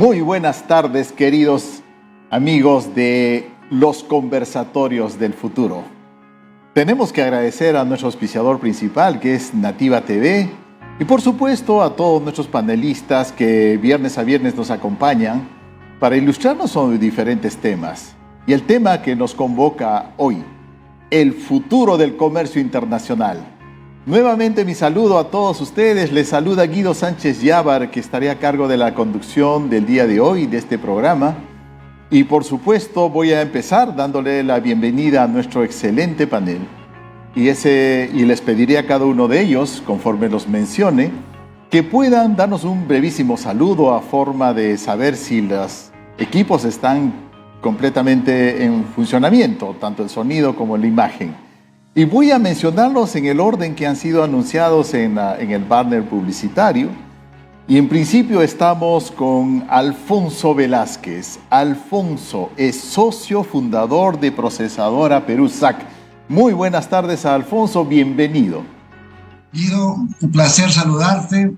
Muy buenas tardes, queridos amigos de los conversatorios del futuro. Tenemos que agradecer a nuestro auspiciador principal, que es Nativa TV, y por supuesto a todos nuestros panelistas que viernes a viernes nos acompañan para ilustrarnos sobre diferentes temas. Y el tema que nos convoca hoy, el futuro del comercio internacional. Nuevamente mi saludo a todos ustedes. Les saluda Guido Sánchez Yávar, que estaré a cargo de la conducción del día de hoy de este programa. Y por supuesto voy a empezar dándole la bienvenida a nuestro excelente panel. Y les pediré a cada uno de ellos, conforme los mencione, que puedan darnos un brevísimo saludo a forma de saber si los equipos están completamente en funcionamiento, tanto el sonido como la imagen. Y voy a mencionarlos en el orden que han sido anunciados en el banner publicitario. Y en principio estamos con Alfonso Velázquez. Alfonso es socio fundador de Procesadora Perú SAC. Muy buenas tardes a Alfonso, bienvenido. Guido, un placer saludarte.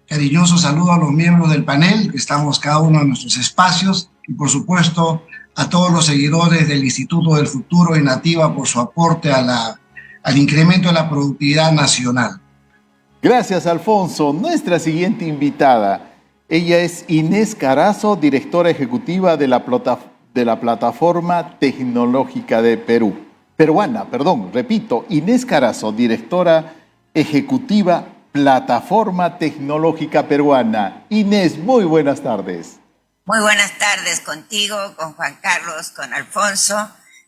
Cariñoso saludo a los miembros del panel, que estamos cada uno en nuestros espacios, y por supuesto a todos los seguidores del Instituto del Futuro y Nativa por su aporte al incremento de la productividad nacional. Gracias, Alfonso. Nuestra siguiente invitada, ella es Inés Carazo, directora ejecutiva de la Plataforma Tecnológica de Perú. Inés Carazo, directora ejecutiva Plataforma Tecnológica Peruana. Inés, muy buenas tardes. Muy buenas tardes contigo, con Juan Carlos, con Alfonso.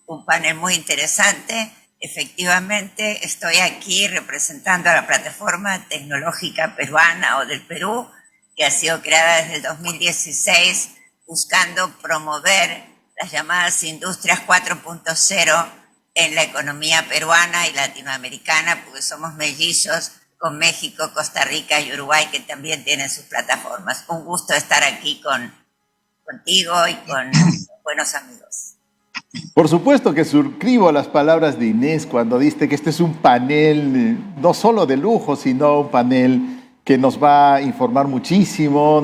Un panel muy interesante. Efectivamente, estoy aquí representando a la Plataforma Tecnológica Peruana o del Perú, que ha sido creada desde el 2016 buscando promover las llamadas industrias 4.0 en la economía peruana y latinoamericana, porque somos mellizos con México, Costa Rica y Uruguay, que también tienen sus plataformas. Un gusto estar aquí contigo y con buenos amigos. Por supuesto que suscribo las palabras de Inés cuando dice que este es un panel no solo de lujo, sino un panel que nos va a informar muchísimo,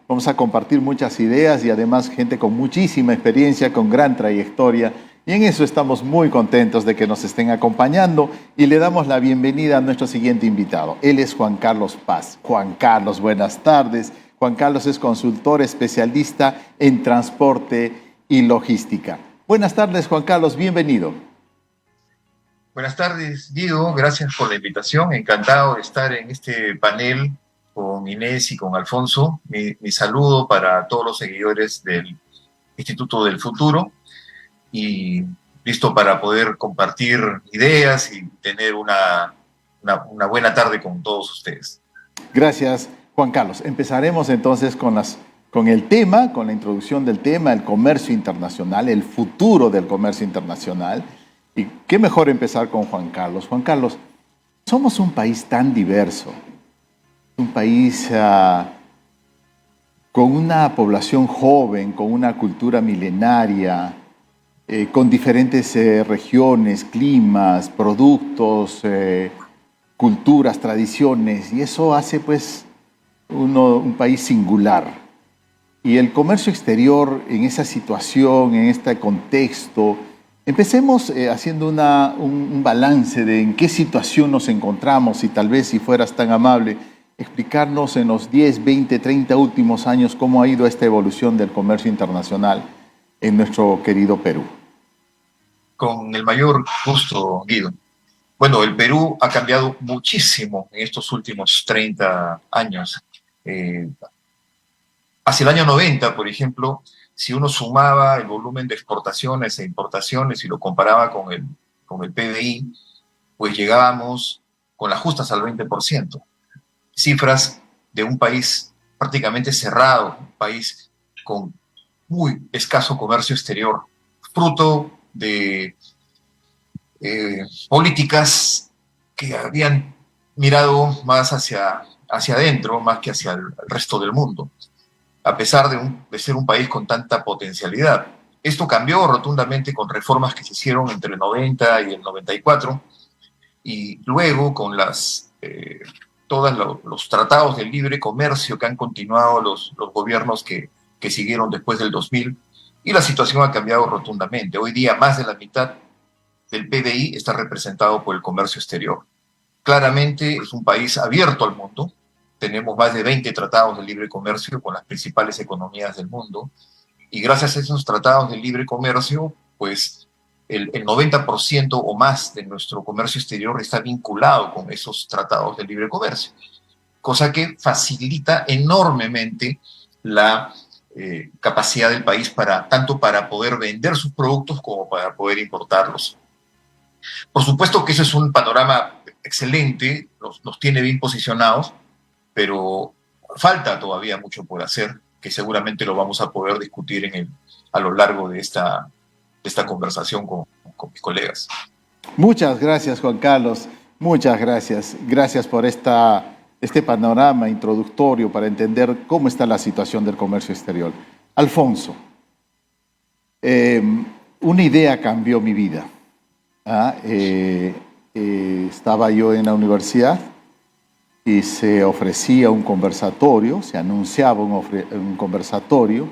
vamos a compartir muchas ideas y además gente con muchísima experiencia, con gran trayectoria. Y en eso estamos muy contentos de que nos estén acompañando y le damos la bienvenida a nuestro siguiente invitado. Él es Juan Carlos Paz. Juan Carlos, buenas tardes. Juan Carlos es consultor especialista en transporte y logística. Buenas tardes, Juan Carlos, bienvenido. Buenas tardes, Guido, gracias por la invitación. Encantado de estar en este panel con Inés y con Alfonso. Mi saludo para todos los seguidores del Instituto del Futuro y listo para poder compartir ideas y tener una buena tarde con todos ustedes. Gracias, Juan Carlos. Empezaremos entonces con la introducción del tema, el comercio internacional, el futuro del comercio internacional. Y qué mejor empezar con Juan Carlos. Juan Carlos, somos un país tan diverso, un país con una población joven, con una cultura milenaria, con diferentes regiones, climas, productos, culturas, tradiciones, y eso hace pues un país singular. Y el comercio exterior en esa situación, en este contexto, empecemos haciendo un balance de en qué situación nos encontramos y tal vez si fueras tan amable, explicarnos en los 10, 20, 30 últimos años cómo ha ido esta evolución del comercio internacional en nuestro querido Perú. Con el mayor gusto, Guido. Bueno, el Perú ha cambiado muchísimo en estos últimos 30 años. Hacia el año 90, por ejemplo, si uno sumaba el volumen de exportaciones e importaciones y lo comparaba con el PBI, pues llegábamos con las justas al 20%. Cifras de un país prácticamente cerrado, un país con muy escaso comercio exterior, fruto de políticas que habían mirado más hacia adentro, más que hacia el resto del mundo, a pesar de ser un país con tanta potencialidad. Esto cambió rotundamente con reformas que se hicieron entre el 90 y el 94, y luego con todos los tratados de libre comercio que han continuado los gobiernos que que siguieron después del 2000, y la situación ha cambiado rotundamente. Hoy día más de la mitad del PBI está representado por el comercio exterior. Claramente es un país abierto al mundo. Tenemos más de 20 tratados de libre comercio con las principales economías del mundo, y gracias a esos tratados de libre comercio, pues el 90% o más de nuestro comercio exterior está vinculado con esos tratados de libre comercio, cosa que facilita enormemente la capacidad del país tanto para poder vender sus productos como para poder importarlos. Por supuesto que ese es un panorama excelente, nos tiene bien posicionados, pero falta todavía mucho por hacer, que seguramente lo vamos a poder discutir a lo largo de esta conversación con mis colegas. Muchas gracias, Juan Carlos. Muchas gracias. Gracias por este panorama introductorio para entender cómo está la situación del comercio exterior. Alfonso, una idea cambió mi vida. Estaba yo en la universidad y se ofrecía un conversatorio, se anunciaba un conversatorio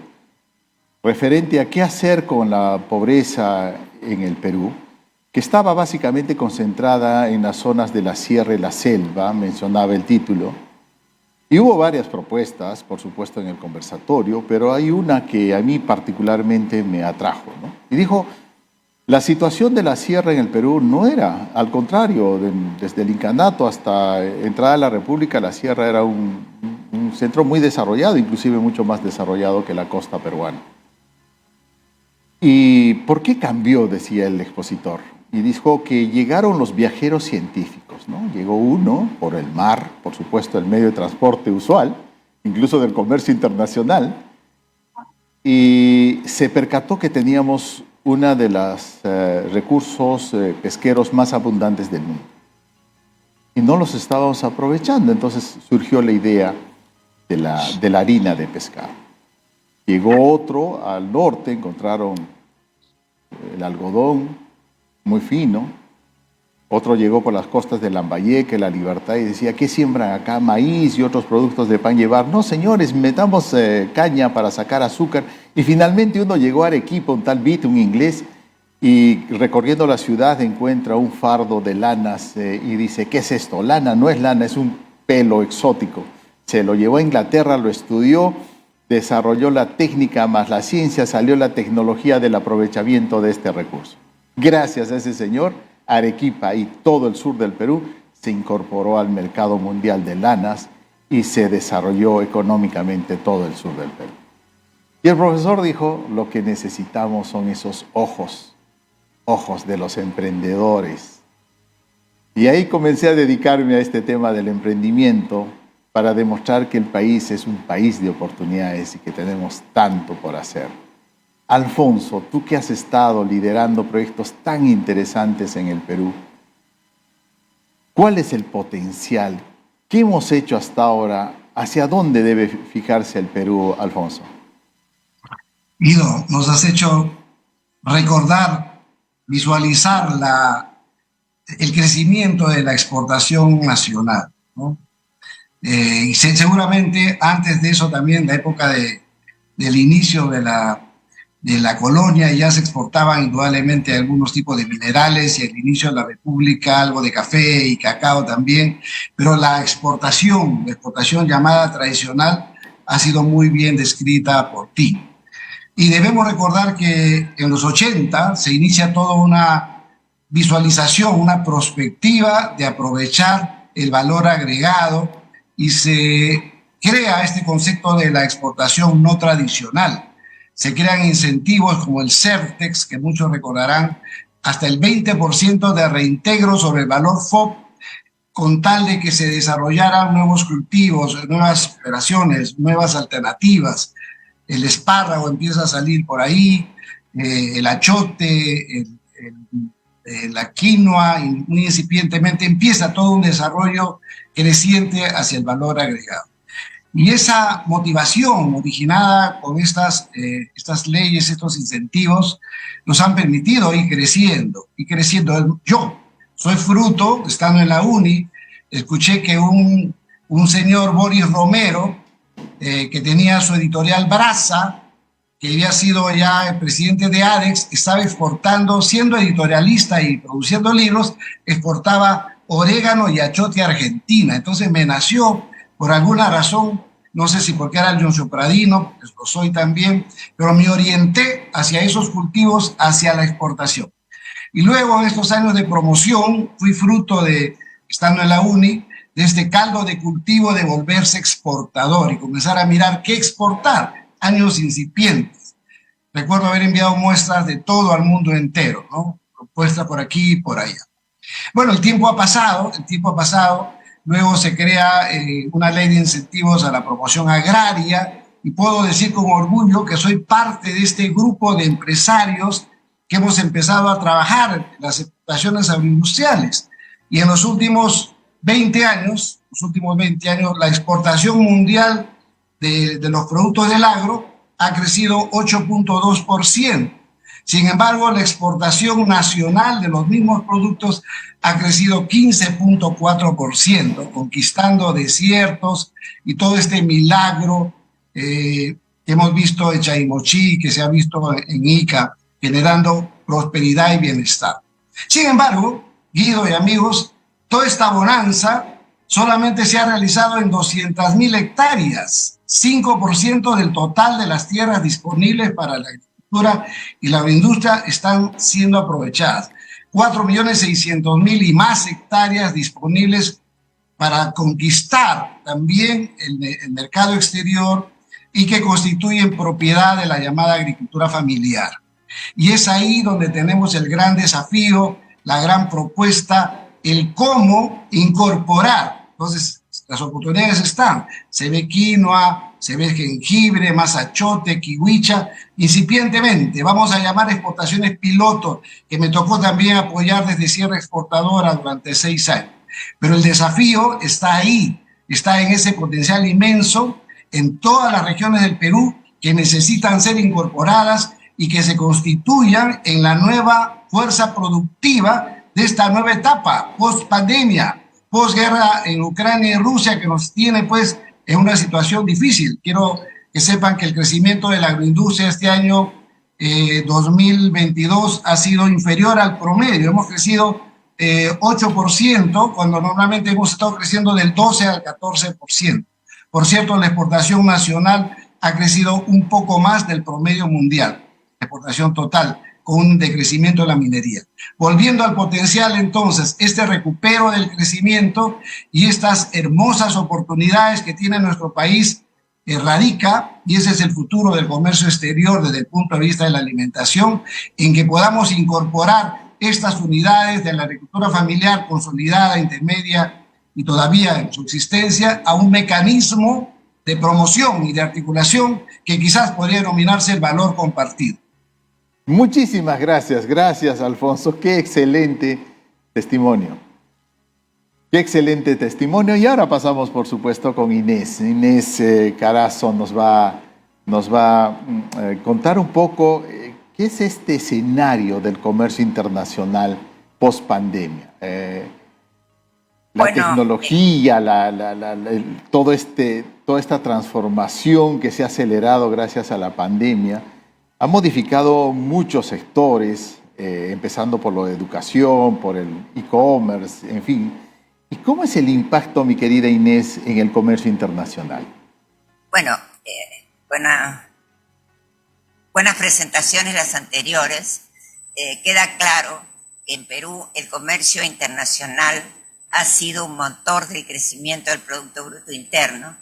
referente a qué hacer con la pobreza en el Perú, que estaba básicamente concentrada en las zonas de la sierra y la selva, mencionaba el título. Y hubo varias propuestas, por supuesto, en el conversatorio, pero hay una que a mí particularmente me atrajo, ¿no? Y dijo, la situación de la sierra en el Perú no era, al contrario, desde el incanato hasta entrada a la República, la sierra era un centro muy desarrollado, inclusive mucho más desarrollado que la costa peruana. ¿Y por qué cambió?, decía el expositor. Y dijo que llegaron los viajeros científicos, ¿no? Llegó uno por el mar, por supuesto el medio de transporte usual, incluso del comercio internacional, y se percató que teníamos uno de los recursos pesqueros más abundantes del mundo. Y no los estábamos aprovechando, entonces surgió la idea de la harina de pescado. Llegó otro al norte, encontraron el algodón, muy fino. Otro llegó por las costas de Lambayeque, La Libertad, y decía, ¿qué siembran acá? Maíz y otros productos de pan llevar. No, señores, metamos caña para sacar azúcar. Y finalmente uno llegó a Arequipa, un tal Vito, un inglés, y recorriendo la ciudad encuentra un fardo de lanas y dice, ¿qué es esto? Lana, no es lana, es un pelo exótico. Se lo llevó a Inglaterra, lo estudió, desarrolló la técnica más la ciencia, salió la tecnología del aprovechamiento de este recurso. Gracias a ese señor, Arequipa y todo el sur del Perú se incorporó al mercado mundial de lanas y se desarrolló económicamente todo el sur del Perú. Y el profesor dijo, lo que necesitamos son esos ojos de los emprendedores. Y ahí comencé a dedicarme a este tema del emprendimiento para demostrar que el país es un país de oportunidades y que tenemos tanto por hacer. Alfonso, tú que has estado liderando proyectos tan interesantes en el Perú, ¿cuál es el potencial? ¿Qué hemos hecho hasta ahora? ¿Hacia dónde debe fijarse el Perú, Alfonso? Guido, nos has hecho recordar, visualizar el crecimiento de la exportación nacional, ¿no? Y seguramente antes de eso también, la época del inicio de la colonia, ya se exportaban indudablemente algunos tipos de minerales, y al inicio de la República algo de café y cacao también, pero la exportación llamada tradicional ha sido muy bien descrita por ti. Y debemos recordar que en los 80 se inicia toda una visualización, una perspectiva de aprovechar el valor agregado, y se crea este concepto de la exportación no tradicional. Se crean incentivos como el CERTEX, que muchos recordarán, hasta el 20% de reintegro sobre el valor FOB, con tal de que se desarrollaran nuevos cultivos, nuevas operaciones, nuevas alternativas. El espárrago empieza a salir por ahí, el achote, la quinoa, y muy incipientemente empieza todo un desarrollo creciente hacia el valor agregado. Y esa motivación originada con estas leyes, estos incentivos, nos han permitido ir creciendo y creciendo. Yo soy fruto, estando en la UNI, escuché que un señor Boris Romero que tenía su editorial Brasa, que había sido ya el presidente de ADEX, estaba exportando, siendo editorialista y produciendo libros, exportaba orégano y achote a Argentina. Entonces me nació, por alguna razón, no sé si porque era Alonso Pradino, pues lo soy también, pero me orienté hacia esos cultivos, hacia la exportación. Y luego en estos años de promoción, fui fruto de, estando en la uni, de este caldo de cultivo de volverse exportador y comenzar a mirar qué exportar, años incipientes. Recuerdo haber enviado muestras de todo al mundo entero, ¿no? Propuestas por aquí y por allá. Bueno, el tiempo ha pasado, luego se crea una ley de incentivos a la promoción agraria y puedo decir con orgullo que soy parte de este grupo de empresarios que hemos empezado a trabajar en las explotaciones agroindustriales. Y en los últimos 20 años, la exportación mundial de los productos del agro ha crecido 8.2%. Sin embargo, la exportación nacional de los mismos productos ha crecido 15.4%, conquistando desiertos y todo este milagro que hemos visto en Chaimochí, que se ha visto en Ica, generando prosperidad y bienestar. Sin embargo, Guido y amigos, toda esta bonanza solamente se ha realizado en 200.000 hectáreas, 5% del total de las tierras disponibles para la agricultura y la agroindustria están siendo aprovechadas. 4.600.000 y más hectáreas disponibles para conquistar también el mercado exterior y que constituyen propiedad de la llamada agricultura familiar. Y es ahí donde tenemos el gran desafío, la gran propuesta, el cómo incorporar. Entonces, las oportunidades están. Se ve quinoa, se ve jengibre, más achote, kiwicha, incipientemente. Vamos a llamar exportaciones piloto, que me tocó también apoyar desde Sierra Exportadora durante 6 años. Pero el desafío está ahí, está en ese potencial inmenso en todas las regiones del Perú que necesitan ser incorporadas y que se constituyan en la nueva fuerza productiva de esta nueva etapa, post-pandemia, posguerra en Ucrania y Rusia, que nos tiene pues en una situación difícil. Quiero que sepan que el crecimiento de la agroindustria este año 2022 ha sido inferior al promedio. Hemos crecido 8%, cuando normalmente hemos estado creciendo del 12 al 14%. Por cierto, la exportación nacional ha crecido un poco más del promedio mundial, la exportación total, con un decrecimiento de la minería. Volviendo al potencial, entonces, este recupero del crecimiento y estas hermosas oportunidades que tiene nuestro país radica, y ese es el futuro del comercio exterior desde el punto de vista de la alimentación, en que podamos incorporar estas unidades de la agricultura familiar consolidada, intermedia y todavía en subsistencia a un mecanismo de promoción y de articulación que quizás podría denominarse el valor compartido. Muchísimas gracias, gracias Alfonso, qué excelente testimonio. Qué excelente testimonio. Y ahora pasamos, por supuesto, con Inés. Inés Carazo nos va a contar un poco qué es este escenario del comercio internacional post-pandemia. La tecnología, toda esta transformación que se ha acelerado gracias a la pandemia ha modificado muchos sectores, empezando por lo de educación, por el e-commerce, en fin. ¿Y cómo es el impacto, mi querida Inés, en el comercio internacional? Bueno, buenas presentaciones las anteriores. Queda claro que en Perú el comercio internacional ha sido un motor del crecimiento del Producto Bruto Interno.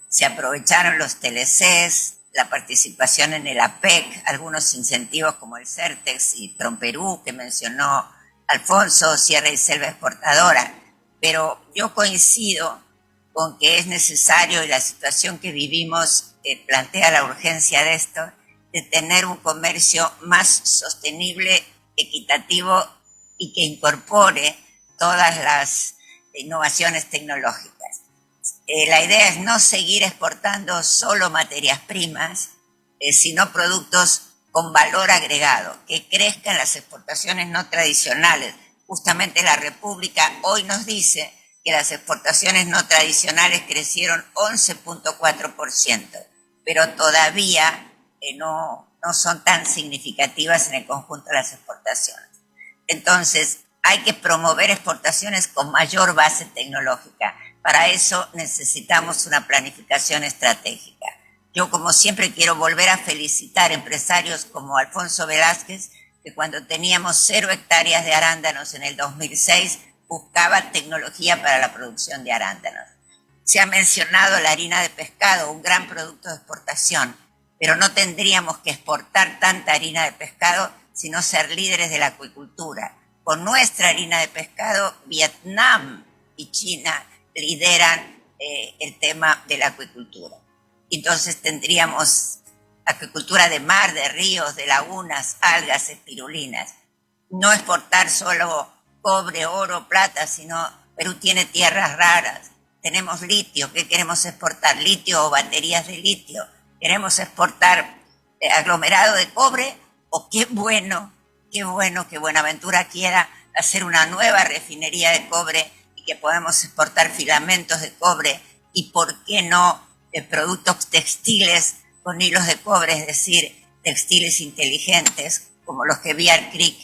Se aprovecharon los TLCs, la participación en el APEC, algunos incentivos como el CERTEX y PROMPERÚ que mencionó Alfonso, Sierra y Selva Exportadora. Pero yo coincido con que es necesario, y la situación que vivimos plantea la urgencia de esto, de tener un comercio más sostenible, equitativo y que incorpore todas las innovaciones tecnológicas. La idea es no seguir exportando solo materias primas, sino productos con valor agregado, que crezcan las exportaciones no tradicionales. Justamente la República hoy nos dice que las exportaciones no tradicionales crecieron 11.4%, pero todavía no son tan significativas en el conjunto de las exportaciones. Entonces, hay que promover exportaciones con mayor base tecnológica. Para eso necesitamos una planificación estratégica. Yo, como siempre, quiero volver a felicitar empresarios como Alfonso Velázquez, que cuando teníamos 0 hectáreas de arándanos en el 2006, buscaba tecnología para la producción de arándanos. Se ha mencionado la harina de pescado, un gran producto de exportación, pero no tendríamos que exportar tanta harina de pescado, sino ser líderes de la acuicultura. Con nuestra harina de pescado, Vietnam y China lideran el tema de la acuicultura. Entonces tendríamos acuicultura de mar, de ríos, de lagunas, algas, espirulinas. No exportar solo cobre, oro, plata, sino Perú tiene tierras raras. Tenemos litio. ¿Qué queremos exportar? Litio o baterías de litio. ¿Queremos exportar aglomerado de cobre? O qué bueno que Buenaventura quiera hacer una nueva refinería de cobre y que podamos exportar filamentos de cobre y por qué no productos textiles con hilos de cobre, es decir, textiles inteligentes como los que Bear Creek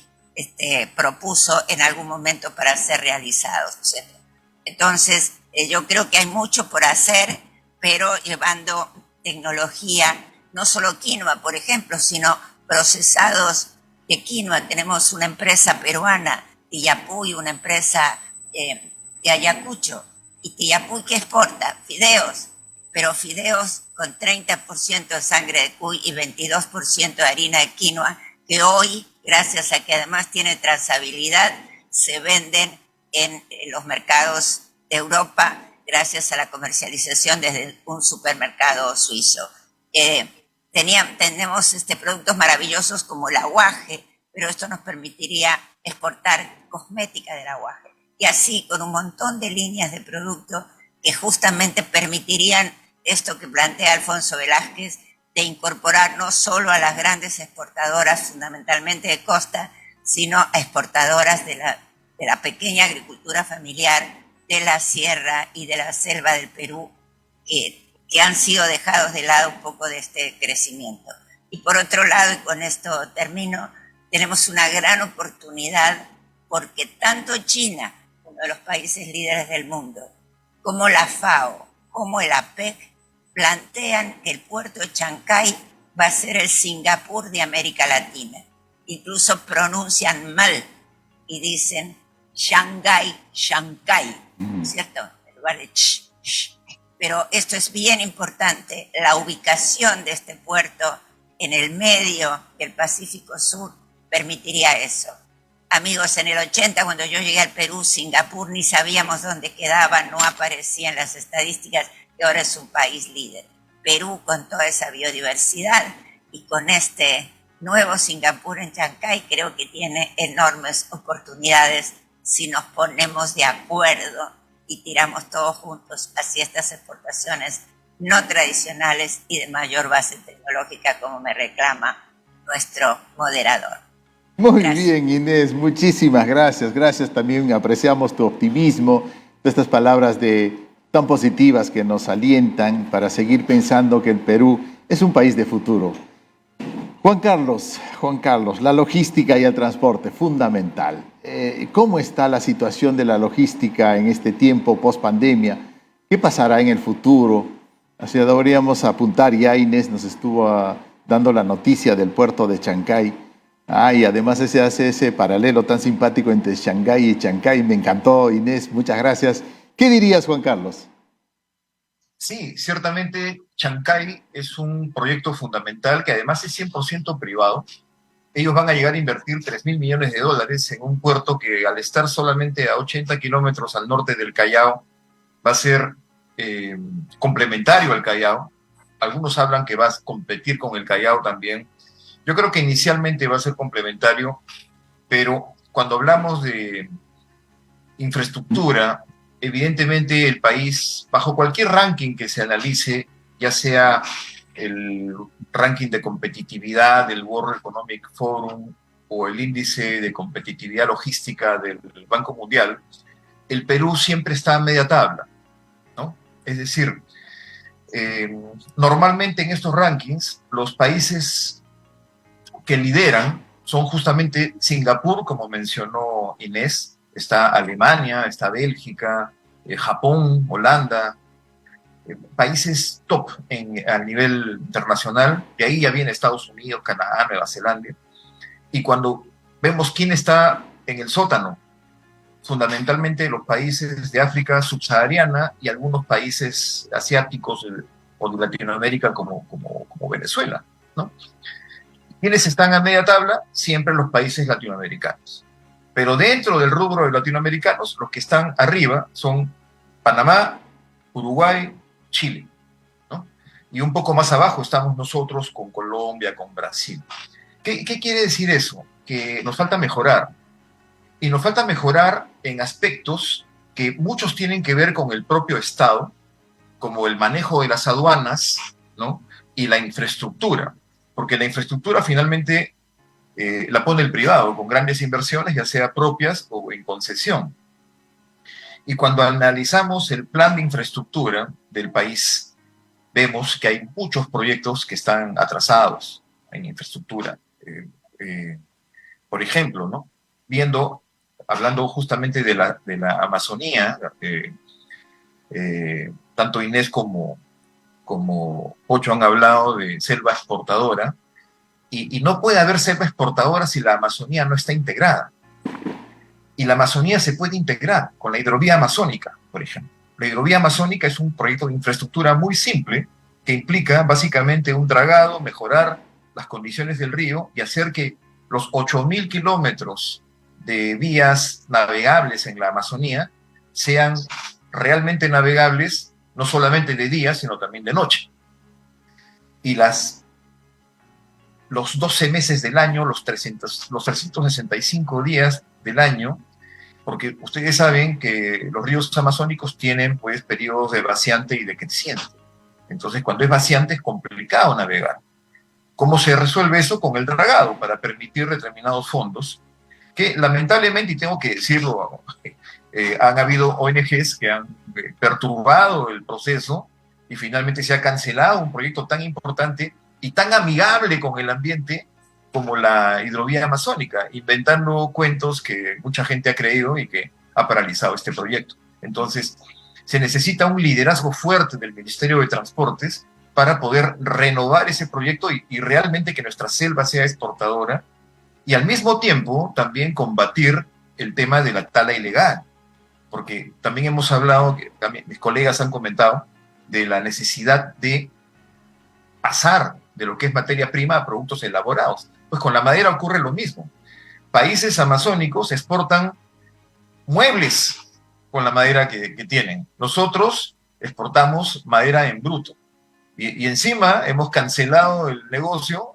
propuso en algún momento para ser realizados, ¿sí? Entonces, yo creo que hay mucho por hacer, pero llevando tecnología, no solo quinoa, por ejemplo, sino procesados de quinoa. Tenemos una empresa peruana, Tillapuy, una empresa de Ayacucho, y Tillapuy, ¿qué exporta? Fideos, pero fideos con 30% de sangre de cuy y 22% de harina de quinoa, que hoy, gracias a que además tiene trazabilidad, se venden en los mercados de Europa gracias a la comercialización desde un supermercado suizo. Tenemos productos maravillosos como el aguaje, pero esto nos permitiría exportar cosmética del aguaje. Y así con un montón de líneas de productos que justamente permitirían esto que plantea Alfonso Velázquez, de incorporar no solo a las grandes exportadoras, fundamentalmente de costa, sino a exportadoras de la pequeña agricultura familiar, de la sierra y de la selva del Perú, que han sido dejados de lado un poco de este crecimiento. Y por otro lado, y con esto termino, tenemos una gran oportunidad porque tanto China, uno de los países líderes del mundo, como la FAO, como el APEC, plantean que el puerto de Chancay va a ser el Singapur de América Latina. Incluso pronuncian mal y dicen Shanghái, Chancay, ¿cierto? En lugar de ch, ch. Pero esto es bien importante, la ubicación de este puerto en el medio del Pacífico Sur permitiría eso. Amigos, en el 80, cuando yo llegué al Perú, Singapur ni sabíamos dónde quedaba, no aparecía en las estadísticas, y ahora es un país líder. Perú, con toda esa biodiversidad y con este nuevo Singapur en Chancay, creo que tiene enormes oportunidades si nos ponemos de acuerdo y tiramos todos juntos hacia estas exportaciones no tradicionales y de mayor base tecnológica, como me reclama nuestro moderador. Muy Gracias. bien, Inés, muchísimas gracias. Gracias, también apreciamos tu optimismo, estas palabras tan positivas que nos alientan para seguir pensando que el Perú es un país de futuro. Juan Carlos, la logística y el transporte, fundamental. ¿Cómo está la situación de la logística en este tiempo post-pandemia? ¿Qué pasará en el futuro? Así deberíamos apuntar, ya Inés nos estuvo dando la noticia del puerto de Chancay. Y además se hace ese paralelo tan simpático entre Shanghái y Chancay. Me encantó, Inés, muchas gracias. ¿Qué dirías, Juan Carlos? Sí, ciertamente Chancay es un proyecto fundamental que además es 100% privado. Ellos van a llegar a invertir $3.000 millones en un puerto que, al estar solamente a 80 kilómetros al norte del Callao, va a ser complementario al Callao. Algunos hablan que va a competir con el Callao también. Yo creo que inicialmente va a ser complementario, pero cuando hablamos de infraestructura, evidentemente el país, bajo cualquier ranking que se analice, ya sea el ranking de competitividad del World Economic Forum o el índice de competitividad logística del Banco Mundial, el Perú siempre está a media tabla, ¿no? Es decir, normalmente en estos rankings los países que lideran son justamente Singapur, como mencionó Inés, está Alemania, está Bélgica, Japón, Holanda, países top a nivel internacional, y ahí ya viene Estados Unidos, Canadá, Nueva Zelanda, y cuando vemos quién está en el sótano, fundamentalmente los países de África subsahariana y algunos países asiáticos o de Latinoamérica como Venezuela, ¿no? ¿Quiénes están a media tabla? Siempre los países latinoamericanos. Pero dentro del rubro de latinoamericanos, los que están arriba son Panamá, Uruguay, Chile, ¿no? Y un poco más abajo estamos nosotros con Colombia, con Brasil. ¿Qué quiere decir eso? Que nos falta mejorar. Y nos falta mejorar en aspectos que muchos tienen que ver con el propio Estado, como el manejo de las aduanas, ¿no? Y la infraestructura. Porque la infraestructura finalmente la pone el privado con grandes inversiones, ya sea propias o en concesión. Y cuando analizamos el plan de infraestructura del país, vemos que hay muchos proyectos que están atrasados en infraestructura. Por ejemplo, ¿no? Hablando justamente de la Amazonía, tanto Inés como Pocho han hablado de selva exportadora, y no puede haber selva exportadora si la Amazonía no está integrada. Y la Amazonía se puede integrar con la hidrovía amazónica, por ejemplo. La hidrovía amazónica es un proyecto de infraestructura muy simple que implica básicamente un dragado, mejorar las condiciones del río y hacer que los 8.000 kilómetros de vías navegables en la Amazonía sean realmente navegables, no solamente de día, sino también de noche. Y los 12 meses del año, los 365 días del año, porque ustedes saben que los ríos amazónicos tienen pues periodos de vaciante y de creciente. Entonces, cuando es vaciante es complicado navegar. ¿Cómo se resuelve eso? Con el dragado, para permitir determinados fondos, que lamentablemente, y tengo que decirlo, han habido ONGs que han perturbado el proceso y finalmente se ha cancelado un proyecto tan importante y tan amigable con el ambiente como la hidrovía amazónica, inventando cuentos que mucha gente ha creído y que ha paralizado este proyecto. Entonces, se necesita un liderazgo fuerte del Ministerio de Transportes para poder renovar ese proyecto y realmente que nuestra selva sea exportadora, y al mismo tiempo también combatir el tema de la tala ilegal, porque también hemos hablado, que también mis colegas han comentado, de la necesidad de pasar de lo que es materia prima a productos elaborados. Pues con la madera ocurre lo mismo. Países amazónicos exportan muebles con la madera que tienen. Nosotros exportamos madera en bruto. Y encima hemos cancelado el negocio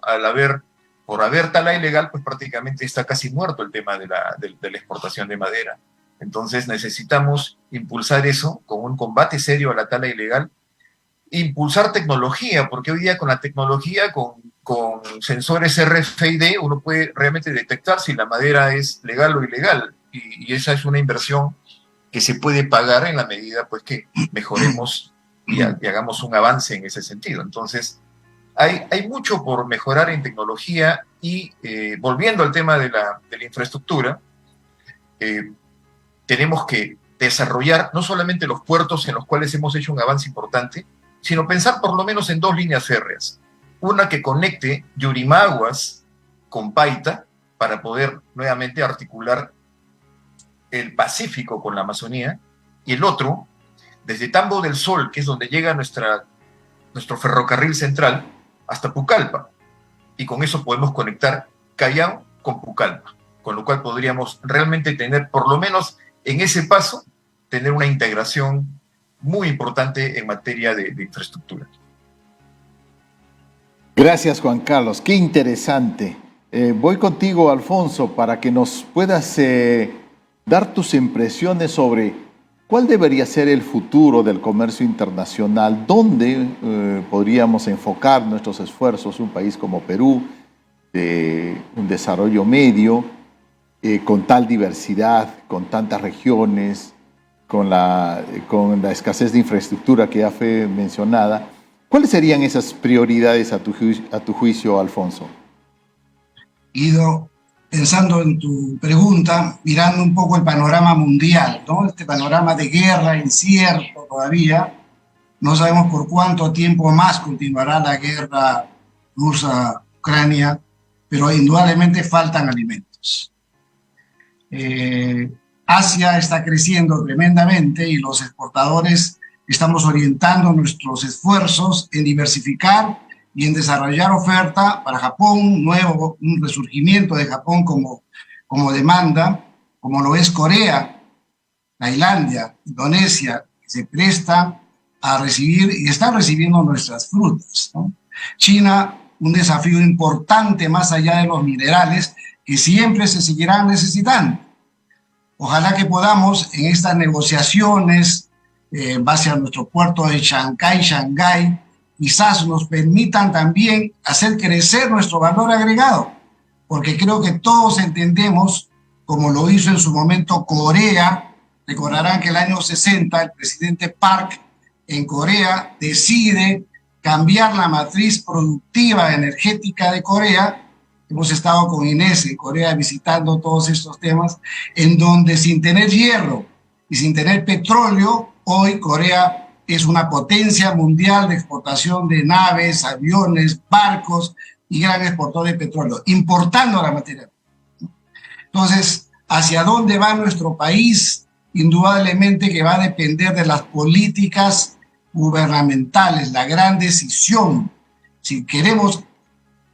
por haber tala ilegal, pues prácticamente está casi muerto el tema de la exportación de madera. Entonces necesitamos impulsar eso con un combate serio a la tala ilegal, impulsar tecnología, porque hoy día con la tecnología, con sensores RFID, uno puede realmente detectar si la madera es legal o ilegal, y esa es una inversión que se puede pagar en la medida pues que mejoremos y hagamos un avance en ese sentido. Entonces, hay mucho por mejorar en tecnología y volviendo al tema de la infraestructura, tenemos que desarrollar no solamente los puertos en los cuales hemos hecho un avance importante, sino pensar por lo menos en 2 líneas férreas. Una que conecte Yurimaguas con Paita para poder nuevamente articular el Pacífico con la Amazonía, y el otro, desde Tambo del Sol, que es donde llega nuestro ferrocarril central, hasta Pucallpa. Y con eso podemos conectar Callao con Pucallpa, con lo cual podríamos realmente tener, por lo menos en ese paso, tener una integración muy importante en materia de infraestructura. Gracias, Juan Carlos. Qué interesante. Voy contigo, Alfonso, para que nos puedas dar tus impresiones sobre cuál debería ser el futuro del comercio internacional, dónde podríamos enfocar nuestros esfuerzos, un país como Perú, un desarrollo medio, con tal diversidad, con tantas regiones, con la escasez de infraestructura que ya fue mencionada. ¿Cuáles serían esas prioridades a tu juicio, Alfonso? Guido, pensando en tu pregunta, mirando un poco el panorama mundial, ¿no? Este panorama de guerra incierto todavía, no sabemos por cuánto tiempo más continuará la guerra rusa-Ucrania, pero indudablemente faltan alimentos. Asia está creciendo tremendamente y los exportadores estamos orientando nuestros esfuerzos en diversificar y en desarrollar oferta para Japón, un resurgimiento de Japón como demanda, como lo es Corea, Tailandia, Indonesia, que se prestan a recibir y están recibiendo nuestras frutas, ¿no? China, un desafío importante más allá de los minerales que siempre se seguirán necesitando. Ojalá que podamos en estas negociaciones, en base a nuestro puerto de Shanghái, quizás nos permitan también hacer crecer nuestro valor agregado, porque creo que todos entendemos, como lo hizo en su momento Corea. Recordarán que el año 60 el presidente Park en Corea decide cambiar la matriz productiva energética de Corea. Hemos estado con Inés en Corea visitando todos estos temas, en donde sin tener hierro y sin tener petróleo, hoy Corea es una potencia mundial de exportación de naves, aviones, barcos y gran exportador de petróleo, importando la materia. Entonces, ¿hacia dónde va nuestro país? Indudablemente que va a depender de las políticas gubernamentales, la gran decisión. Si queremos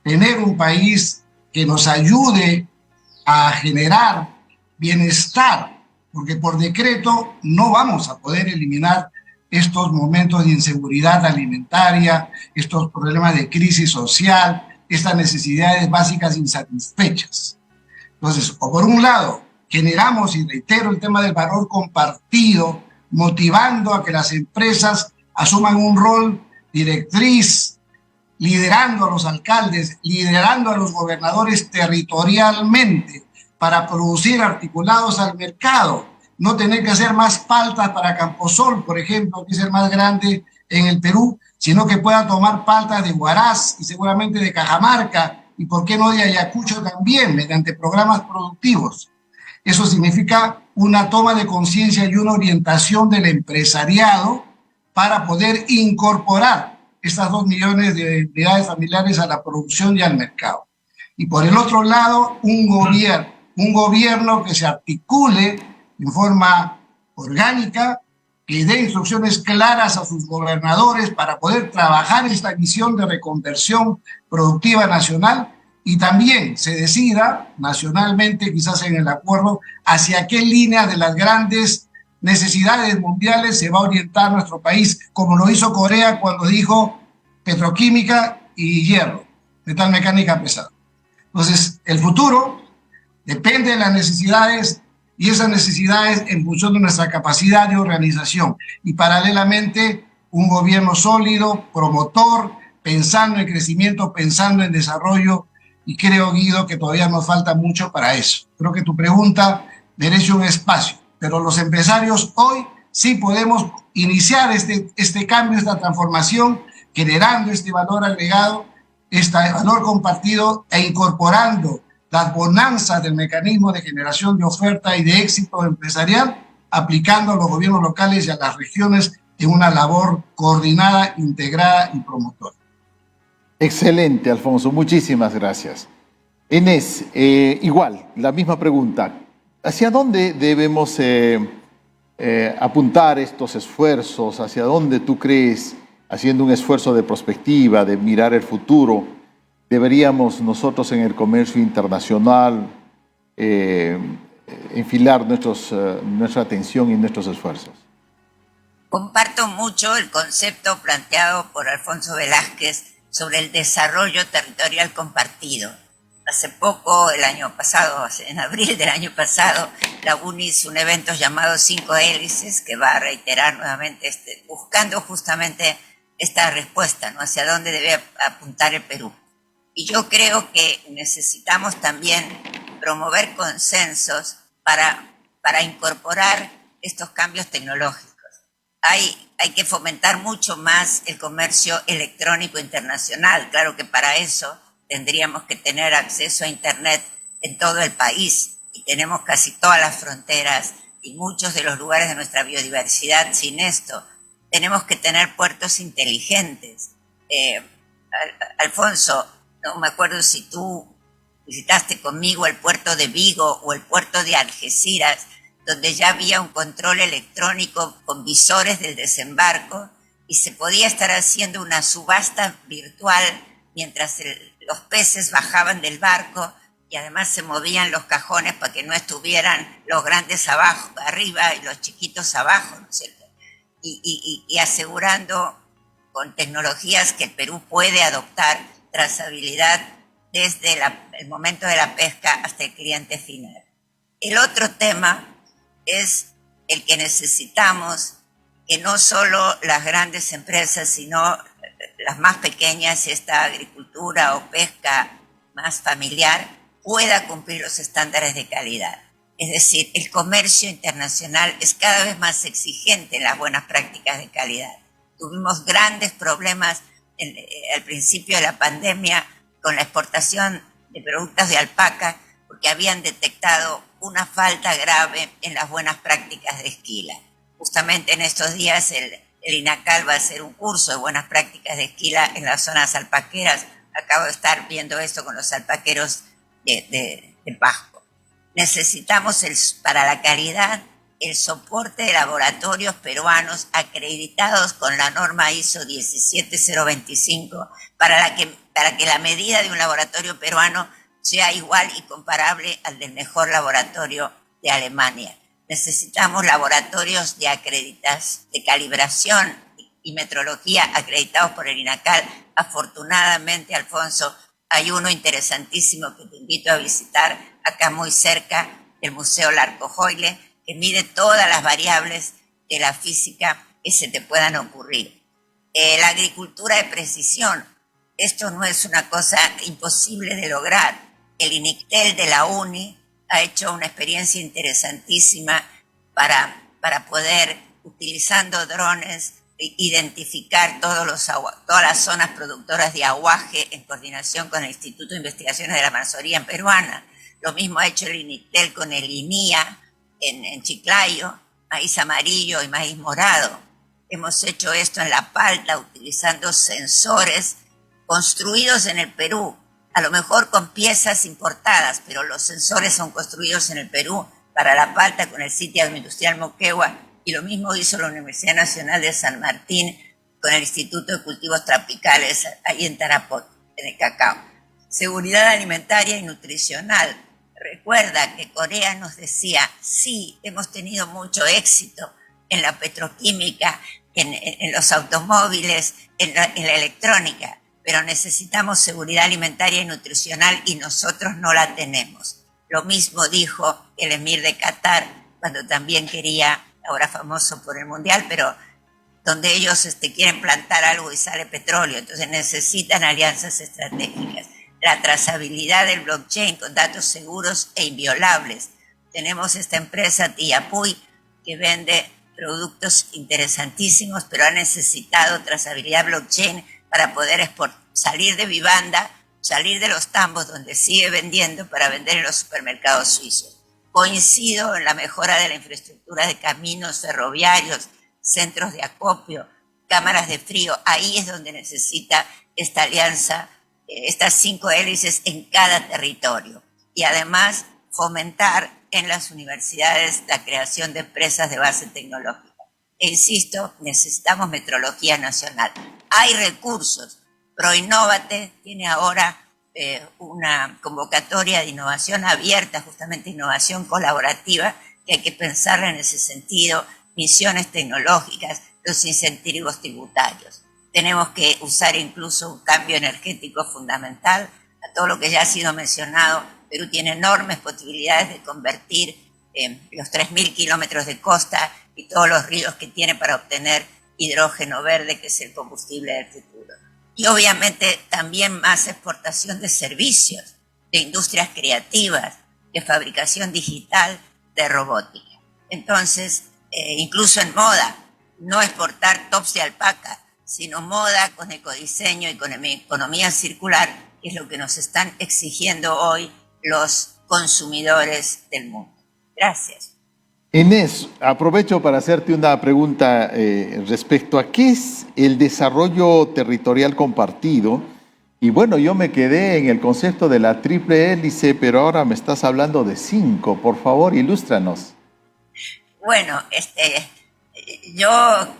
tener un país que nos ayude a generar bienestar, porque por decreto no vamos a poder eliminar estos momentos de inseguridad alimentaria, estos problemas de crisis social, estas necesidades básicas insatisfechas. Entonces, o por un lado, generamos, y reitero el tema del valor compartido, motivando a que las empresas asuman un rol directriz, liderando a los alcaldes, liderando a los gobernadores territorialmente para producir articulados al mercado, no tener que hacer más paltas para Camposol, por ejemplo, que es el más grande en el Perú, sino que pueda tomar paltas de Huaraz y seguramente de Cajamarca, y por qué no de Ayacucho también, mediante programas productivos. Eso significa una toma de conciencia y una orientación del empresariado para poder incorporar estas 2 millones de unidades familiares a la producción y al mercado. Y por el otro lado, un gobierno que se articule en forma orgánica, que dé instrucciones claras a sus gobernadores para poder trabajar esta visión de reconversión productiva nacional, y también se decida nacionalmente, quizás en el acuerdo, hacia qué línea de las grandes necesidades mundiales se va a orientar nuestro país, como lo hizo Corea cuando dijo petroquímica y hierro, metal mecánica pesada. Entonces, el futuro depende de las necesidades, y esas necesidades en función de nuestra capacidad de organización. Y paralelamente, un gobierno sólido, promotor, pensando en crecimiento, pensando en desarrollo, y creo, Guido, que todavía nos falta mucho para eso. Creo que tu pregunta merece un espacio, pero los empresarios hoy sí podemos iniciar este cambio, esta transformación, generando este valor agregado, este valor compartido e incorporando las bonanzas del mecanismo de generación de oferta y de éxito empresarial, aplicando a los gobiernos locales y a las regiones en una labor coordinada, integrada y promotora. Excelente, Alfonso. Muchísimas gracias. Inés, igual, la misma pregunta. ¿Hacia dónde debemos apuntar estos esfuerzos? ¿Hacia dónde tú crees, haciendo un esfuerzo de prospectiva, de mirar el futuro, deberíamos nosotros en el comercio internacional enfilar nuestra atención y nuestros esfuerzos? Comparto mucho el concepto planteado por Alfonso Velázquez sobre el desarrollo territorial compartido. Hace poco, el año pasado, en abril del año pasado, la UNI hizo un evento llamado 5 hélices, que va a reiterar nuevamente, buscando justamente esta respuesta, ¿no? Hacia dónde debe apuntar el Perú. Y yo creo que necesitamos también promover consensos para incorporar estos cambios tecnológicos. Hay que fomentar mucho más el comercio electrónico internacional. Claro que para eso tendríamos que tener acceso a Internet en todo el país y tenemos casi todas las fronteras y muchos de los lugares de nuestra biodiversidad sin esto. Tenemos que tener puertos inteligentes. Alfonso, no me acuerdo si tú visitaste conmigo el puerto de Vigo o el puerto de Algeciras, donde ya había un control electrónico con visores del desembarco y se podía estar haciendo una subasta virtual mientras los peces bajaban del barco y además se movían los cajones para que no estuvieran los grandes abajo, arriba y los chiquitos abajo, ¿no es cierto? Y asegurando con tecnologías que el Perú puede adoptar trazabilidad desde el momento de la pesca hasta el cliente final. El otro tema es el que necesitamos que no solo las grandes empresas, sino las más pequeñas, esta agricultura o pesca más familiar, pueda cumplir los estándares de calidad. Es decir, el comercio internacional es cada vez más exigente en las buenas prácticas de calidad. Tuvimos grandes problemas al principio de la pandemia con la exportación de productos de alpaca porque habían detectado una falta grave en las buenas prácticas de esquila. Justamente en estos días el INACAL va a hacer un curso de buenas prácticas de esquila en las zonas alpaqueras. Acabo de estar viendo esto con los alpaqueros de Pasco. Necesitamos para la calidad el soporte de laboratorios peruanos acreditados con la norma ISO 17025 para que la medida de un laboratorio peruano sea igual y comparable al del mejor laboratorio de Alemania. Necesitamos laboratorios de calibración y metrología acreditados por el INACAL. Afortunadamente, Alfonso, hay uno interesantísimo que te invito a visitar acá muy cerca, el Museo Larco Joyle, que mide todas las variables de la física que se te puedan ocurrir. La agricultura de precisión, esto no es una cosa imposible de lograr. El INICTEL de la UNI ha hecho una experiencia interesantísima para poder, utilizando drones, identificar todas las zonas productoras de aguaje en coordinación con el Instituto de Investigaciones de la Amazonía peruana. Lo mismo ha hecho el INICTEL con el INIA en Chiclayo, maíz amarillo y maíz morado. Hemos hecho esto en La Palta utilizando sensores construidos en el Perú, a lo mejor con piezas importadas, pero los sensores son construidos en el Perú para La Palta con el sitio industrial Moquegua, y lo mismo hizo la Universidad Nacional de San Martín con el Instituto de Cultivos Tropicales ahí en Tarapoto, en el cacao. Seguridad alimentaria y nutricional. Recuerda que Corea nos decía, sí, hemos tenido mucho éxito en la petroquímica, en los automóviles, en la electrónica, pero necesitamos seguridad alimentaria y nutricional y nosotros no la tenemos. Lo mismo dijo el emir de Qatar cuando también quería, ahora famoso por el mundial, pero donde ellos quieren plantar algo y sale petróleo, entonces necesitan alianzas estratégicas. La trazabilidad del blockchain con datos seguros e inviolables. Tenemos esta empresa Tiapuy que vende productos interesantísimos, pero ha necesitado trazabilidad blockchain para poder salir de Vivanda, salir de los tambos donde sigue vendiendo para vender en los supermercados suizos. Coincido en la mejora de la infraestructura de caminos ferroviarios, centros de acopio, cámaras de frío. Ahí es donde necesita esta alianza, estas 5 hélices en cada territorio. Y además fomentar en las universidades la creación de empresas de base tecnológica. E insisto, necesitamos metrología nacional. Hay recursos. Proinnovate tiene ahora una convocatoria de innovación abierta, justamente innovación colaborativa, que hay que pensarla en ese sentido, misiones tecnológicas, los incentivos tributarios. Tenemos que usar incluso un cambio energético fundamental, a todo lo que ya ha sido mencionado. Perú tiene enormes posibilidades de convertir los 3.000 kilómetros de costa y todos los ríos que tiene para obtener hidrógeno verde, que es el combustible del futuro. Y obviamente también más exportación de servicios, de industrias creativas, de fabricación digital, de robótica. Entonces, incluso en moda, no exportar tops de alpaca, sino moda con ecodiseño y con economía circular, que es lo que nos están exigiendo hoy los consumidores del mundo. Gracias. Inés, aprovecho para hacerte una pregunta respecto a qué es el desarrollo territorial compartido. Y bueno, yo me quedé en el concepto de la triple hélice, pero ahora me estás hablando de 5. Por favor, ilústranos. Bueno, yo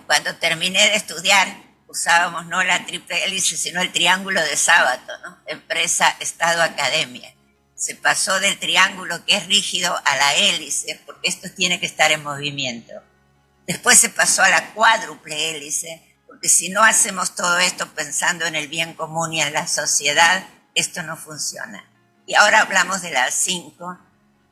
cuando terminé de estudiar usábamos no la triple hélice, sino el triángulo de Sábato, ¿no? Empresa, Estado, Academia. Se pasó del triángulo que es rígido a la hélice, porque esto tiene que estar en movimiento. Después se pasó a la cuádruple hélice, porque si no hacemos todo esto pensando en el bien común y en la sociedad, esto no funciona. Y ahora hablamos de la 5,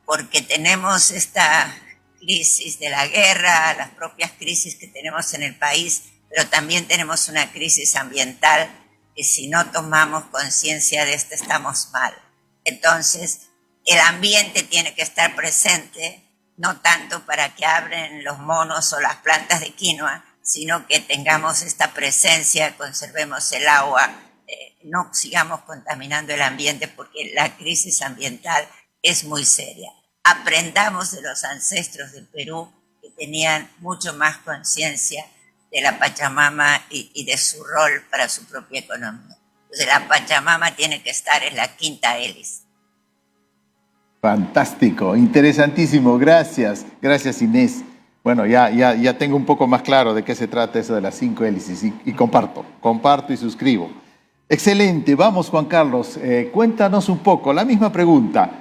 porque tenemos esta crisis de la guerra, las propias crisis que tenemos en el país, pero también tenemos una crisis ambiental que si no tomamos conciencia de esto estamos mal. Entonces, el ambiente tiene que estar presente, no tanto para que abren los monos o las plantas de quinoa, sino que tengamos esta presencia, conservemos el agua, no sigamos contaminando el ambiente porque la crisis ambiental es muy seria. Aprendamos de los ancestros del Perú que tenían mucho más conciencia de la Pachamama y de su rol para su propia economía. Entonces la Pachamama tiene que estar en la quinta hélice. Fantástico, interesantísimo, gracias, gracias Inés. Bueno, ya tengo un poco más claro de qué se trata eso de las 5 hélices y comparto y suscribo. Excelente, vamos Juan Carlos, cuéntanos un poco, la misma pregunta.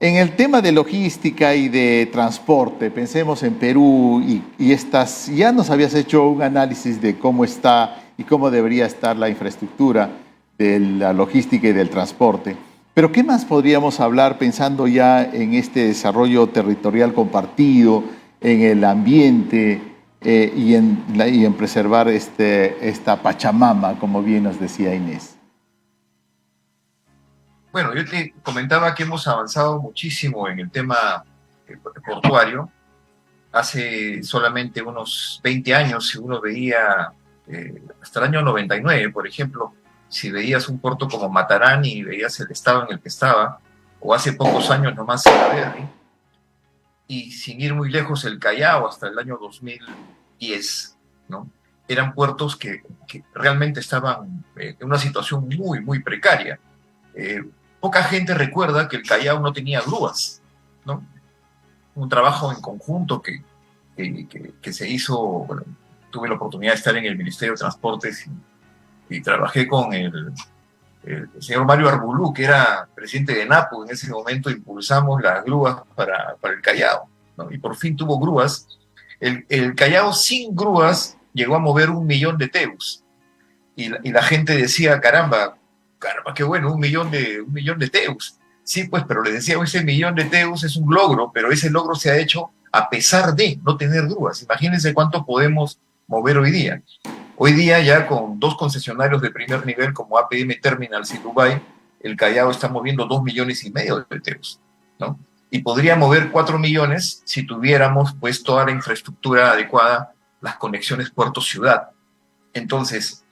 En el tema de logística y de transporte, pensemos en Perú ya nos habías hecho un análisis de cómo está y cómo debería estar la infraestructura de la logística y del transporte. Pero ¿qué más podríamos hablar pensando ya en este desarrollo territorial compartido, en el ambiente y en preservar esta Pachamama, como bien nos decía Inés? Bueno, yo te comentaba que hemos avanzado muchísimo en el tema portuario. Hace solamente unos 20 años, si uno veía, hasta el año 99, por ejemplo, si veías un puerto como Matarán y veías el estado en el que estaba, o hace pocos años nomás Salaberry, y sin ir muy lejos el Callao hasta el año 2010, ¿no? Eran puertos que realmente estaban en una situación muy, muy precaria. Poca gente recuerda que el Callao no tenía grúas, ¿no? Un trabajo en conjunto que se hizo, bueno, tuve la oportunidad de estar en el Ministerio de Transportes y trabajé con el señor Mario Arbulú, que era presidente de NAPU en ese momento, impulsamos las grúas para el Callao, ¿no? Y por fin tuvo grúas. El Callao sin grúas llegó a mover 1 millón de teus. Y la gente decía, caramba, qué bueno, 1 millón de teus. Sí, pues, pero le decía, ese 1 millón de teus es un logro, pero ese logro se ha hecho a pesar de no tener grúas. Imagínense cuánto podemos mover hoy día. Hoy día ya con 2 concesionarios de primer nivel como APM Terminals y Dubai, el Callao está moviendo 2,5 millones de teus, ¿no? Y podría mover 4 millones si tuviéramos pues toda la infraestructura adecuada, las conexiones puerto-ciudad. Entonces,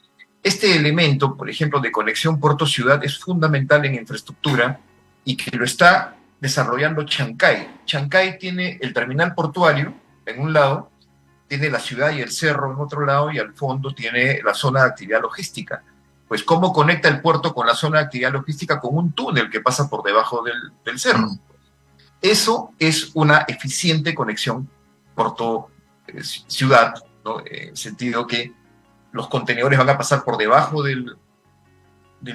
este elemento, por ejemplo, de conexión puerto-ciudad es fundamental en infraestructura y que lo está desarrollando Chancay. Chancay tiene el terminal portuario en un lado, tiene la ciudad y el cerro en otro lado y al fondo tiene la zona de actividad logística. Pues ¿cómo conecta el puerto con la zona de actividad logística? Con un túnel que pasa por debajo del cerro. Eso es una eficiente conexión puerto-ciudad, ¿no? En el sentido que los contenedores van a pasar por debajo del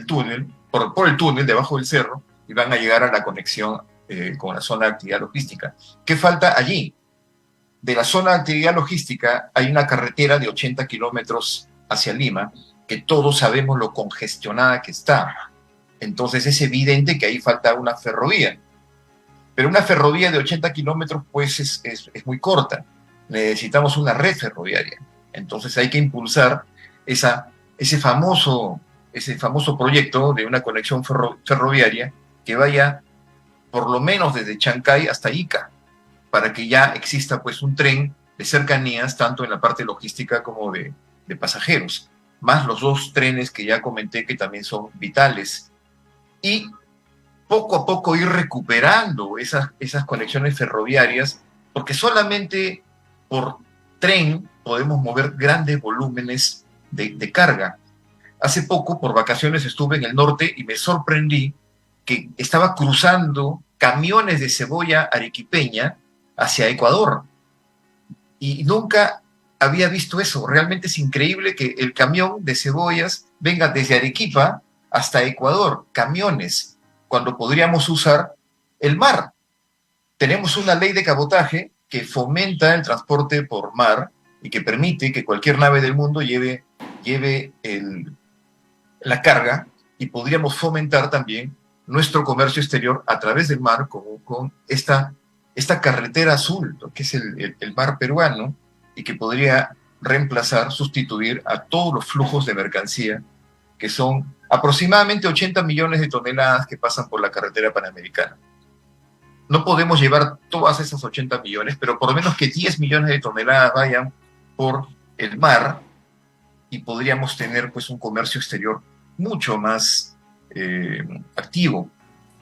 túnel, por el túnel, debajo del cerro, y van a llegar a la conexión con la zona de actividad logística. ¿Qué falta allí? De la zona de actividad logística hay una carretera de 80 kilómetros hacia Lima, que todos sabemos lo congestionada que está. Entonces es evidente que ahí falta una ferrovía. Pero una ferrovía de 80 kilómetros pues es muy corta. Necesitamos una red ferroviaria. Entonces hay que impulsar ese famoso proyecto de una conexión ferroviaria que vaya por lo menos desde Chancay hasta Ica, para que ya exista pues un tren cercanías, tanto en la parte logística como de pasajeros, más los 2 trenes que ya comenté que también son vitales. Y poco a poco ir recuperando esas conexiones ferroviarias, porque solamente por tren podemos mover grandes volúmenes de carga. Hace poco, por vacaciones, estuve en el norte y me sorprendí que estaba cruzando camiones de cebolla arequipeña hacia Ecuador. Y nunca había visto eso. Realmente es increíble que el camión de cebollas venga desde Arequipa hasta Ecuador, camiones, cuando podríamos usar el mar. Tenemos una ley de cabotaje que fomenta el transporte por mar y que permite que cualquier nave del mundo lleve la carga, y podríamos fomentar también nuestro comercio exterior a través del mar con esta carretera azul, ¿no?, que es el mar peruano, y que podría reemplazar, sustituir a todos los flujos de mercancía, que son aproximadamente 80 millones de toneladas que pasan por la carretera panamericana. No podemos llevar todas esas 80 millones, pero por lo menos que 10 millones de toneladas vayan por el mar, y podríamos tener pues un comercio exterior mucho más activo.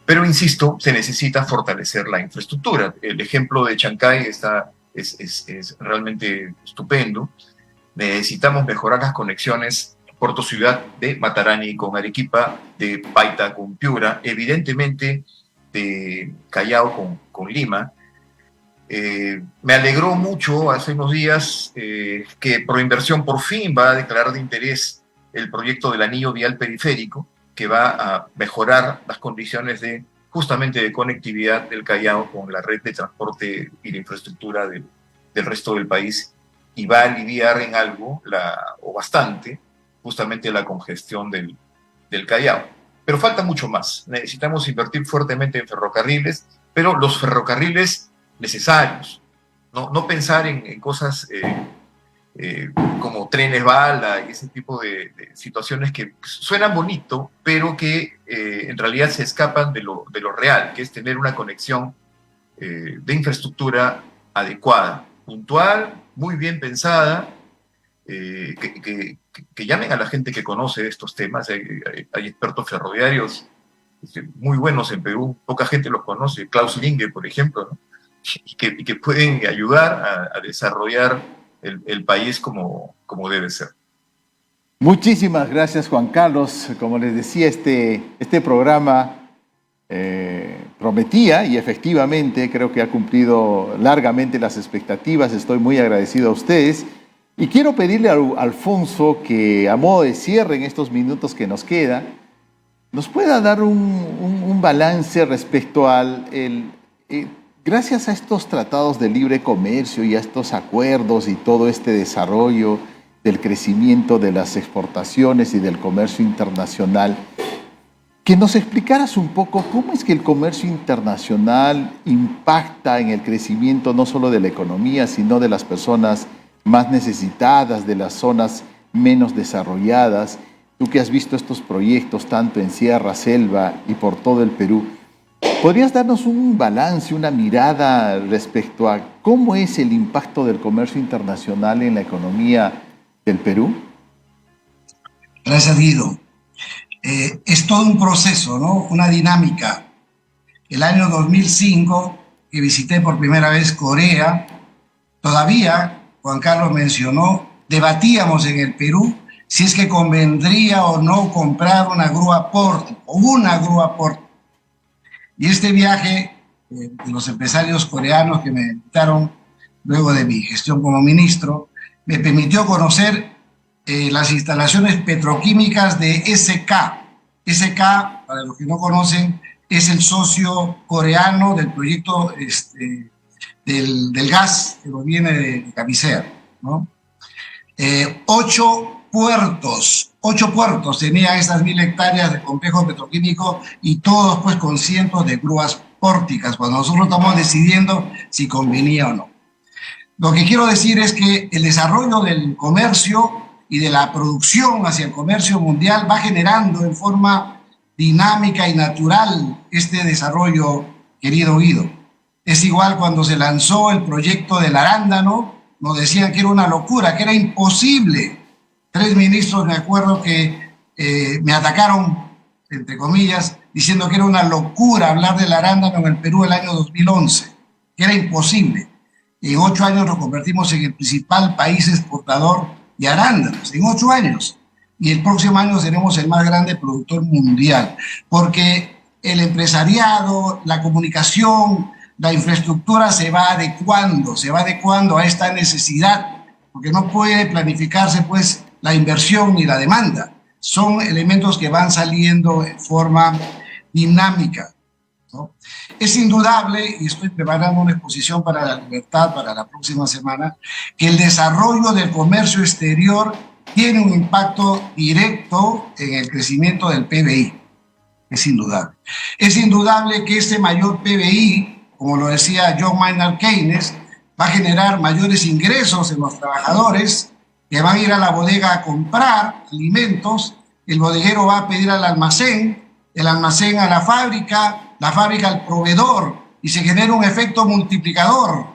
Pero insisto, se necesita fortalecer la infraestructura. El ejemplo de Chancay es realmente estupendo. Necesitamos mejorar las conexiones Puerto Ciudad de Matarani con Arequipa, de Paita con Piura, evidentemente de Callao con Lima. Me alegró mucho hace unos días que Proinversión por fin va a declarar de interés el proyecto del anillo vial periférico, que va a mejorar las condiciones justamente de conectividad del Callao con la red de transporte y de infraestructura del resto del país, y va a aliviar en algo, o bastante, justamente la congestión del Callao. Pero falta mucho más. Necesitamos invertir fuertemente en ferrocarriles, pero los ferrocarriles necesarios. No pensar en cosas como trenes bala y ese tipo de situaciones que suenan bonito, pero que en realidad se escapan de lo real, que es tener una conexión de infraestructura adecuada, puntual, muy bien pensada, que llamen a la gente que conoce estos temas. Hay expertos ferroviarios muy buenos en Perú, poca gente los conoce, Klaus Linge, por ejemplo, ¿no?, y que pueden ayudar a desarrollar el país como debe ser. Muchísimas gracias, Juan Carlos. Como les decía, este programa prometía, y efectivamente creo que ha cumplido largamente las expectativas. Estoy muy agradecido a ustedes. Y quiero pedirle a Alfonso que, a modo de cierre en estos minutos que nos queda, nos pueda dar un balance respecto al... gracias a estos tratados de libre comercio y a estos acuerdos y todo este desarrollo del crecimiento de las exportaciones y del comercio internacional, que nos explicaras un poco cómo es que el comercio internacional impacta en el crecimiento no solo de la economía, sino de las personas más necesitadas, de las zonas menos desarrolladas. Tú que has visto estos proyectos tanto en Sierra, Selva y por todo el Perú, ¿podrías darnos un balance, una mirada respecto a cómo es el impacto del comercio internacional en la economía del Perú? Gracias, Guido. Es todo un proceso, ¿no? Una dinámica. El año 2005, que visité por primera vez Corea, todavía, Juan Carlos mencionó, debatíamos en el Perú si es que convendría o no comprar una grúa pórtico, Y este viaje de los empresarios coreanos que me invitaron luego de mi gestión como ministro, me permitió conocer las instalaciones petroquímicas de SK. SK, para los que no conocen, es el socio coreano del proyecto del gas que proviene de Camisea, ¿no? 8 puertos tenían estas 1.000 hectáreas de complejo petroquímico, y todos pues con cientos de grúas pórticas, cuando nosotros estamos decidiendo si convenía o no. Lo que quiero decir es que el desarrollo del comercio y de la producción hacia el comercio mundial va generando en forma dinámica y natural este desarrollo, querido Guido. Es igual cuando se lanzó el proyecto del arándano nos decían que era una locura, que era imposible. 3 ministros, me acuerdo que me atacaron, entre comillas, diciendo que era una locura hablar del arándano en el Perú el año 2011, que era imposible. En 8 años nos convertimos en el principal país exportador de arándanos, en 8 años. Y el próximo año seremos el más grande productor mundial, porque el empresariado, la comunicación, la infraestructura se va adecuando a esta necesidad, porque no puede planificarse pues la inversión ni la demanda. Son elementos que van saliendo en forma dinámica, ¿no? Es indudable, y estoy preparando una exposición para la Libertad para la próxima semana, que el desarrollo del comercio exterior tiene un impacto directo en el crecimiento del PBI. Es indudable. Es indudable que este mayor PBI, como lo decía John Maynard Keynes, va a generar mayores ingresos en los trabajadores que van a ir a la bodega a comprar alimentos, el bodeguero va a pedir al almacén, el almacén a la fábrica al proveedor, y se genera un efecto multiplicador.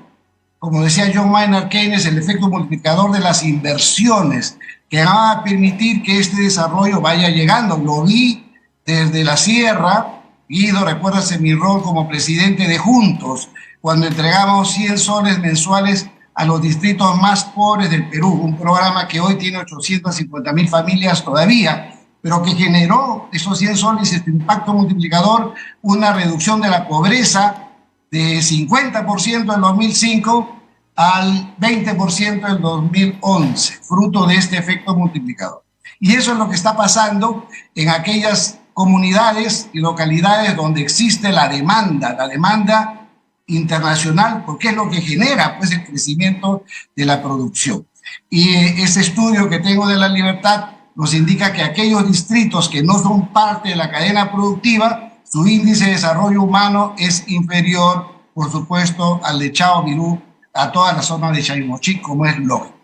Como decía John Maynard Keynes, el efecto multiplicador de las inversiones que van a permitir que este desarrollo vaya llegando. Lo vi desde la sierra. Guido, recuérdase mi rol como presidente de Juntos, cuando entregamos 100 soles mensuales a los distritos más pobres del Perú, un programa que hoy tiene 850.000 familias todavía, pero que generó esos 100 soles, este impacto multiplicador, una reducción de la pobreza de 50% en 2005 al 20% en 2011, fruto de este efecto multiplicador. Y eso es lo que está pasando en aquellas comunidades y localidades donde existe la demanda internacional, porque es lo que genera pues el crecimiento de la producción. Y ese estudio que tengo de la Libertad nos indica que aquellos distritos que no son parte de la cadena productiva, su índice de desarrollo humano es inferior, por supuesto, al de Chao Virú, a toda la zona de Chaimochic, como es lógico.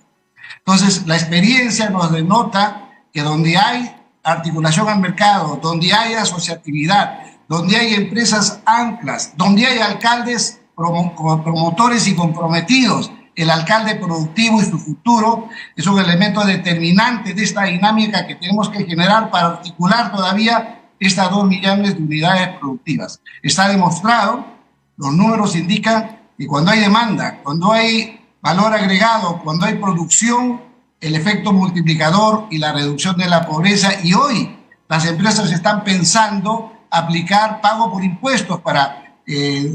Entonces, la experiencia nos denota que donde hay articulación al mercado, donde hay asociatividad, donde hay empresas anclas, donde hay alcaldes como promotores y comprometidos, el alcalde productivo y su futuro, es un elemento determinante de esta dinámica que tenemos que generar para articular todavía estas 2 millones de unidades productivas. Está demostrado, los números indican que cuando hay demanda, cuando hay valor agregado, cuando hay producción, el efecto multiplicador y la reducción de la pobreza, y hoy las empresas están pensando aplicar pago por impuestos para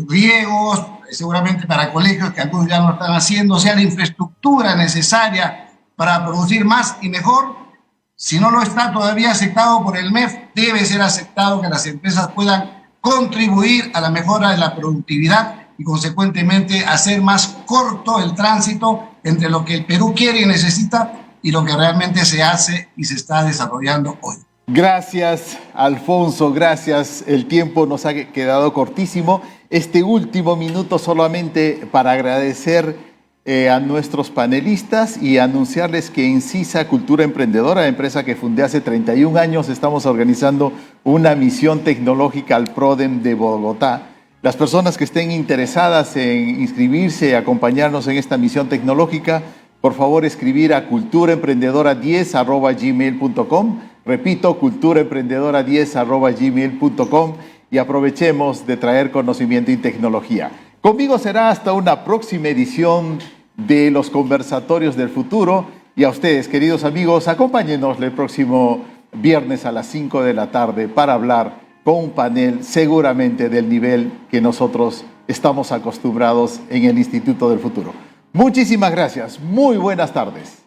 riegos, seguramente para colegios que algunos ya lo están haciendo, o sea, la infraestructura necesaria para producir más y mejor. Si no lo está todavía aceptado por el MEF, debe ser aceptado, que las empresas puedan contribuir a la mejora de la productividad y consecuentemente hacer más corto el tránsito entre lo que el Perú quiere y necesita y lo que realmente se hace y se está desarrollando hoy. Gracias, Alfonso, gracias. El tiempo nos ha quedado cortísimo. Este último minuto solamente para agradecer a nuestros panelistas y anunciarles que en CISA Cultura Emprendedora, empresa que fundé hace 31 años, estamos organizando una misión tecnológica al PRODEM de Bogotá. Las personas que estén interesadas en inscribirse y acompañarnos en esta misión tecnológica, por favor escribir a culturaemprendedora10@gmail.com. Repito, culturaemprendedora10@gmail.com, y aprovechemos de traer conocimiento y tecnología. Conmigo será hasta una próxima edición de los Conversatorios del Futuro, y a ustedes, queridos amigos, acompáñenos el próximo viernes a las 5 de la tarde para hablar con un panel seguramente del nivel que nosotros estamos acostumbrados en el Instituto del Futuro. Muchísimas gracias. Muy buenas tardes.